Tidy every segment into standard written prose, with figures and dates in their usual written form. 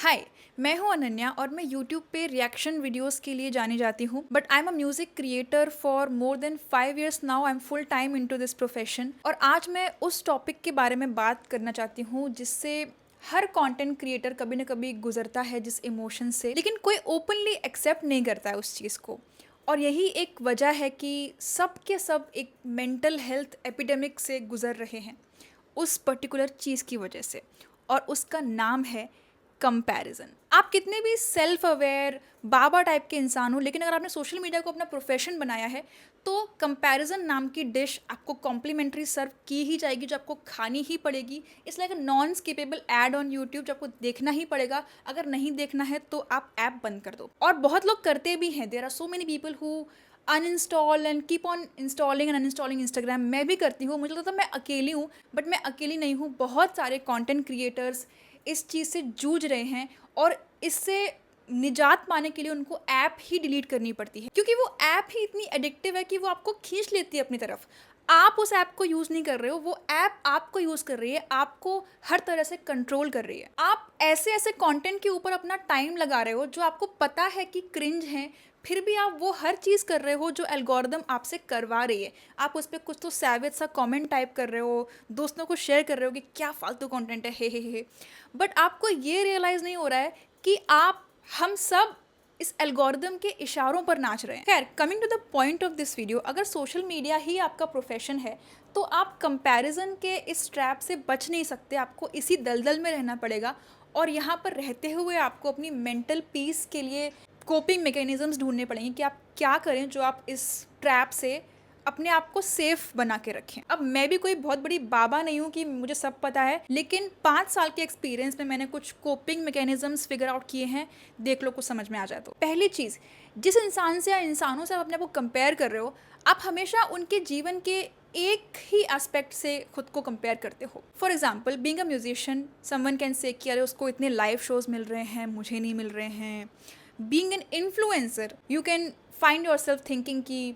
हाय, मैं हूं अनन्या और मैं YouTube पे रिएक्शन वीडियोस के लिए जानी जाती हूं। But I am a music creator for more than 5 years now. I am full time into this profession और आज मैं उस टॉपिक के बारे में बात करना चाहती हूं जिससे हर कंटेंट क्रिएटर कभी ना कभी गुजरता है, जिस इमोशन से, लेकिन कोई ओपनली एक्सेप्ट नहीं करता है उस चीज़ को। और यही एक वजह है कि सब के सब एक मेंटल हेल्थ एपिडेमिक से गुजर रहे हैं उस पर्टिकुलर चीज़ की वजह से, और उसका नाम है कंपैरिजन। आप कितने भी सेल्फ अवेयर बाबा टाइप के इंसान हो, लेकिन अगर आपने सोशल मीडिया को अपना प्रोफेशन बनाया है तो कंपैरिजन नाम की डिश आपको कॉम्प्लीमेंट्री सर्व की ही जाएगी, जो आपको खानी ही पड़ेगी। It's like a non skippable ad on YouTube, जो आपको देखना ही पड़ेगा। अगर नहीं देखना है तो आप ऐप बंद कर दो। और बहुत लोग करते भी हैं। There are so many people who uninstall and keep on installing and uninstalling Instagram. मैं भी करती हूँ, मुझे लगता है मैं अकेली हूँ, बट मैं अकेली नहीं हूँ। बहुत सारे कंटेंट क्रिएटर्स इस चीज़ से जूझ रहे हैं और इससे निजात पाने के लिए उनको ऐप ही डिलीट करनी पड़ती है, क्योंकि वो ऐप ही इतनी एडिक्टिव है कि वो आपको खींच लेती है अपनी तरफ। आप उस ऐप को यूज़ नहीं कर रहे हो, वो ऐप आपको यूज़ कर रही है, आपको हर तरह से कंट्रोल कर रही है। आप ऐसे ऐसे कंटेंट के ऊपर अपना टाइम लगा रहे हो जो आपको पता है कि क्रिंज है, फिर भी आप वो हर चीज़ कर रहे हो जो एल्गोरिदम आपसे करवा रही है। आप उस पर कुछ तो सैवेज सा कमेंट टाइप कर रहे हो, दोस्तों को शेयर कर रहे हो कि क्या फालतू कंटेंट है, हे। बट आपको ये रियलाइज़ नहीं हो रहा है कि हम सब इस एल्गोरिदम के इशारों पर नाच रहे हैं। खैर, coming to the point of this video, अगर सोशल मीडिया ही आपका प्रोफेशन है तो आप कंपैरिजन के इस ट्रैप से बच नहीं सकते। आपको इसी दलदल में रहना पड़ेगा और यहाँ पर रहते हुए आपको अपनी मेंटल पीस के लिए कोपिंग मैकेनिज्म्स ढूंढने पड़ेंगे कि आप क्या करें जो आप इस ट्रैप से अपने आप को सेफ बना के रखें। अब मैं भी कोई बहुत बड़ी बाबा नहीं हूँ कि मुझे सब पता है, लेकिन 5 साल के एक्सपीरियंस में मैंने कुछ कोपिंग मैकेनिज्म्स फिगर आउट किए हैं। देख लो, कुछ समझ में आ जाए तो। पहली चीज़, जिस इंसान से या इंसानों से आप अपने आप को कंपेयर कर रहे हो, आप हमेशा उनके जीवन के एक ही एस्पेक्ट से खुद को कंपेयर करते हो। For example, being a musician, someone can say कि अरे उसको इतने लाइव शोज मिल रहे हैं, मुझे नहीं मिल रहे हैं। Being an influencer, you can find your self thinking कि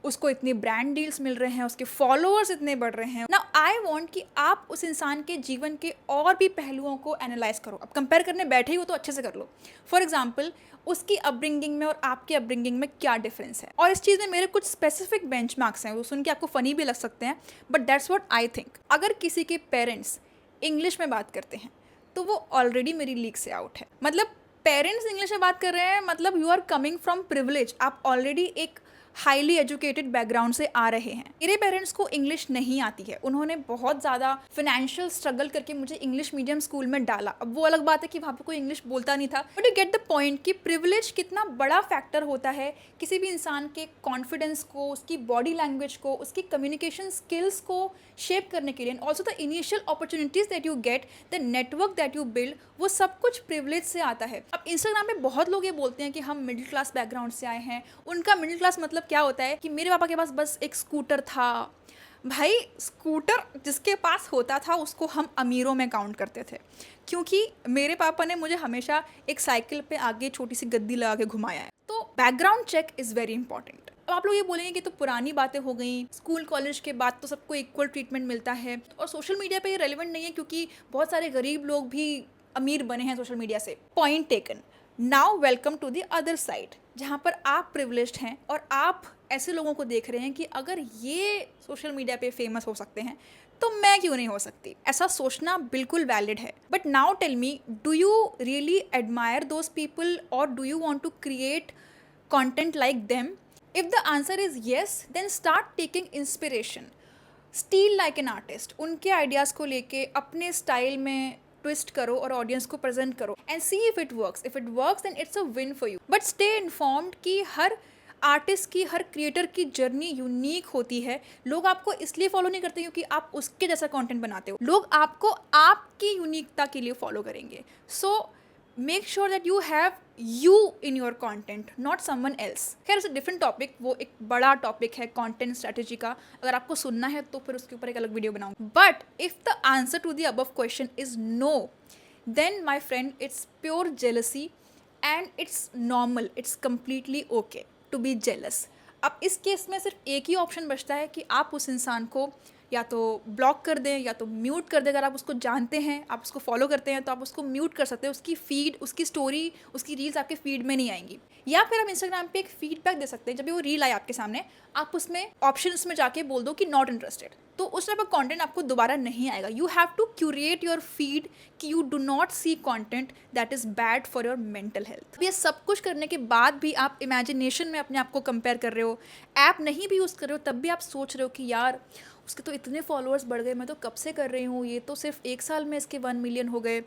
उसको इतने ब्रांड डील्स मिल रहे हैं, उसके फॉलोअर्स इतने बढ़ रहे हैं। ना आई वांट कि आप उस इंसान के जीवन के और भी पहलुओं को एनालाइज करो। अब कंपेयर करने बैठे ही हो तो अच्छे से कर लो। फॉर एग्जाम्पल, उसकी अपब्रिंगिंग में और आपकी अपब्रिंगिंग में क्या डिफरेंस है। और इस चीज़ में मेरे कुछ स्पेसिफिक बेंचमार्क्स हैं, वो सुन के आपको फ़नी भी लग सकते हैं, but that's what I think. अगर किसी के पेरेंट्स इंग्लिश में बात करते हैं तो वो ऑलरेडी मेरी लीग से आउट है। मतलब पेरेंट्स इंग्लिश में बात कर रहे हैं, मतलब you are coming from privilege. आप ऑलरेडी एक हाईली एजुकेटेड बैकग्राउंड से आ रहे हैं। मेरे पेरेंट्स को इंग्लिश नहीं आती है, उन्होंने बहुत ज़्यादा फाइनेंशियल स्ट्रगल करके मुझे इंग्लिश मीडियम स्कूल में डाला। अब वो अलग बात है कि वहाँ पर कोई इंग्लिश बोलता नहीं था, but you get the point कि प्रिविलेज कितना बड़ा फैक्टर होता है किसी भी इंसान के कॉन्फिडेंस को, उसकी बॉडी लैंग्वेज को, उसकी कम्युनिकेशन स्किल्स को शेप करने के लिए। And also the initial opportunities that you get, the network that you build, वो सब कुछ प्रिविलेज से आता है। अब इंस्टाग्राम पे बहुत लोग ये बोलते हैं कि हम मिडिल क्लास बैकग्राउंड से आए हैं। उनका मिडिल क्लास मतलब क्या होता है कि मेरे पापा के पास बस एक स्कूटर था। भाई, स्कूटर जिसके पास होता था उसको हम अमीरों में काउंट करते थे, क्योंकि मेरे पापा ने मुझे हमेशा एक साइकिल पे आगे छोटी सी गद्दी लगा के घुमाया है। तो background check is very important. अब आप लोग ये बोलेंगे कि तो पुरानी बातें हो गई, स्कूल कॉलेज के बाद तो सबको इक्वल ट्रीटमेंट मिलता है, और सोशल मीडिया पे ये रेलिवेंट नहीं है क्योंकि बहुत सारे गरीब लोग भी अमीर बने हैं सोशल मीडिया से। Point taken. Now welcome to the other side, जहाँ पर आप प्रिविलेज्ड हैं और आप ऐसे लोगों को देख रहे हैं कि अगर ये सोशल मीडिया पे फेमस हो सकते हैं तो मैं क्यों नहीं हो सकती। ऐसा सोचना बिल्कुल वैलिड है। But now tell me, do you really admire those people और do you want to create content like them? If the answer is yes, then start taking inspiration. Steal like an artist. उनके ideas को लेके अपने style में twist करो और audience को present करो and see if it works. If it works then it's a win for you. But stay informed कि हर आर्टिस्ट की, हर क्रिएटर की जर्नी यूनिक होती है। लोग आपको इसलिए फॉलो नहीं करते क्योंकि आप उसके जैसा कंटेंट बनाते हो, लोग आपको आपकी यूनिकता के लिए फॉलो करेंगे। So make sure that you have you in your content, not someone else. खैर, इट्स अ डिफरेंट टॉपिक, वो एक बड़ा टॉपिक है कॉन्टेंट स्ट्रेटेजी का। अगर आपको सुनना है तो फिर उसके ऊपर एक अलग वीडियो बनाऊंगी। But if the answer to the above question is no, then my friend, it's pure jealousy and it's normal, it's completely okay to be jealous. अब इस केस में सिर्फ एक ही ऑप्शन बचता है कि आप उस इंसान को या तो ब्लॉक कर दें या तो म्यूट कर दें। अगर आप उसको जानते हैं, आप उसको फॉलो करते हैं, तो आप उसको म्यूट कर सकते हैं। उसकी फीड, उसकी स्टोरी, उसकी रील्स आपके फीड में नहीं आएंगी। या फिर आप इंस्टाग्राम पे एक फीडबैक दे सकते हैं। जब भी वो रील आए आपके सामने, आप उसमें ऑप्शंस में जाके बोल दो कि नॉट इंटरेस्टेड, तो उस टाइप का कंटेंट आपको दोबारा नहीं आएगा। You have to curate your feed कि you do not see content that is bad for your mental health. ये सब कुछ करने के बाद भी आप इमेजिनेशन में अपने आप को कंपेयर कर रहे हो, ऐप नहीं भी यूज़ कर रहे हो, तब भी आप सोच रहे हो कि यार उसके तो इतने फॉलोअर्स बढ़ गए, मैं तो कब से कर रही हूँ, ये तो सिर्फ 1 साल में इसके 1 मिलियन हो गए।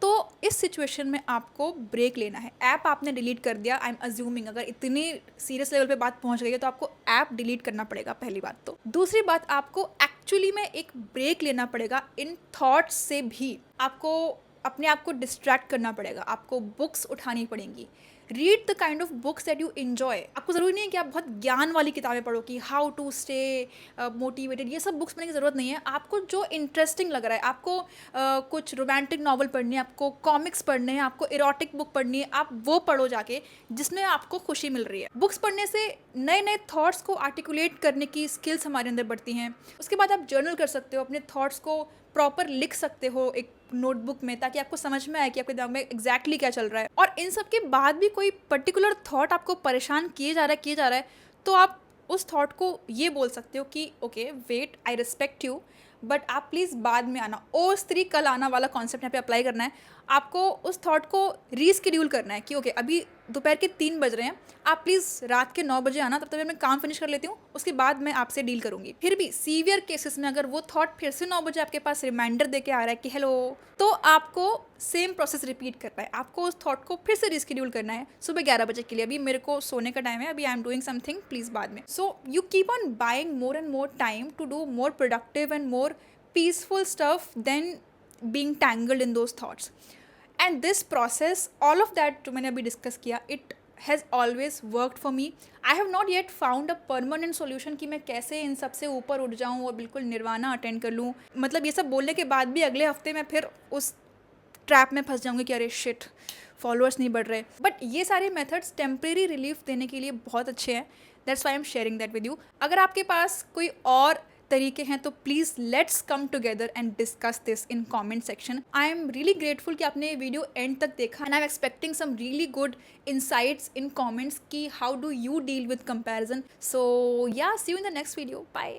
तो इस सिचुएशन में आपको ब्रेक लेना है। ऐप आपने डिलीट कर दिया, आई एम अज्यूमिंग अगर इतनी सीरियस लेवल पे बात पहुंच गई है तो आपको ऐप डिलीट करना पड़ेगा, पहली बात। तो दूसरी बात, आपको एक्चुअली में एक ब्रेक लेना पड़ेगा इन थॉट्स से भी। आपको अपने आप को डिस्ट्रैक्ट करना पड़ेगा, आपको बुक्स उठानी पड़ेंगी। Read the kind of books that you enjoy. आपको ज़रूरी नहीं है कि आप बहुत ज्ञान वाली किताबें पढ़ो कि हाउ टू स्टे मोटिवेटेड, ये सब बुक्स पढ़ने की ज़रूरत नहीं है। आपको जो इंटरेस्टिंग लग रहा है, आपको कुछ रोमांटिक नॉवल पढ़नी है, आपको कॉमिक्स पढ़ने हैं, आपको इरोटिक बुक पढ़नी है, आप वो पढ़ो जाके, जिसमें आपको खुशी मिल रही है। बुक्स पढ़ने से नए नए थॉट्स को आर्टिकुलेट करने की स्किल्स हमारे अंदर बढ़ती हैं। उसके बाद आप जर्नल कर सकते हो, अपने थॉट्स को प्रॉपर लिख सकते हो एक नोटबुक में, ताकि आपको समझ में आए कि आपके दिमाग में एग्जैक्टली क्या चल रहा है। और इन सब के बाद भी कोई पर्टिकुलर थॉट आपको परेशान किए जा रहा है, तो आप उस थॉट को ये बोल सकते हो कि okay wait, I respect you, but आप प्लीज़ बाद में आना। ओ स्त्री कल आना वाला कॉन्सेप्ट यहाँ पे अप्लाई करना है। आपको उस थॉट को रीस्केड्यूल करना है कि ओके अभी दोपहर के 3 बज रहे हैं, आप प्लीज़ रात के 9 बजे आना, तब तक मैं काम फिनिश कर लेती हूँ, उसके बाद मैं आपसे डील करूँगी। फिर भी सीवियर केसेस में अगर वो थॉट फिर से 9 बजे आपके पास रिमाइंडर दे के आ रहा है कि हेलो, तो आपको सेम प्रोसेस रिपीट करना है। आपको उस थॉट को फिर से रिस्केड्यूल करना है सुबह 11 बजे के लिए। अभी मेरे को सोने का टाइम है, अभी I am doing something, please बाद में। So you keep on buying more and more time to do more productive and more peaceful stuff than being tangled in those thoughts. And this process, all of that जो मैंने अभी discuss किया, it has always worked for me. I have not yet found a permanent solution कि मैं कैसे इन सब से ऊपर उठ जाऊँ और बिल्कुल निर्वाणा अटेंड कर लूँ। मतलब ये सब बोलने के बाद भी अगले हफ्ते मैं फिर उस ट्रैप में फंस जाऊँगी कि अरे शिट, फॉलोअर्स नहीं बढ़ रहे। बट ये सारे मेथड्स टेम्प्रेरी रिलीफ देने के लिए बहुत अच्छे हैं। That's why I am sharing that with you. अगर आपके पास कोई और तरीके हैं तो please let's come together and discuss this in comment section. I am really grateful कि आपने वीडियो एंड तक देखा, and I am expecting some really good insights in comments कि how do you deal with comparison. So yeah, see you in the next video. Bye.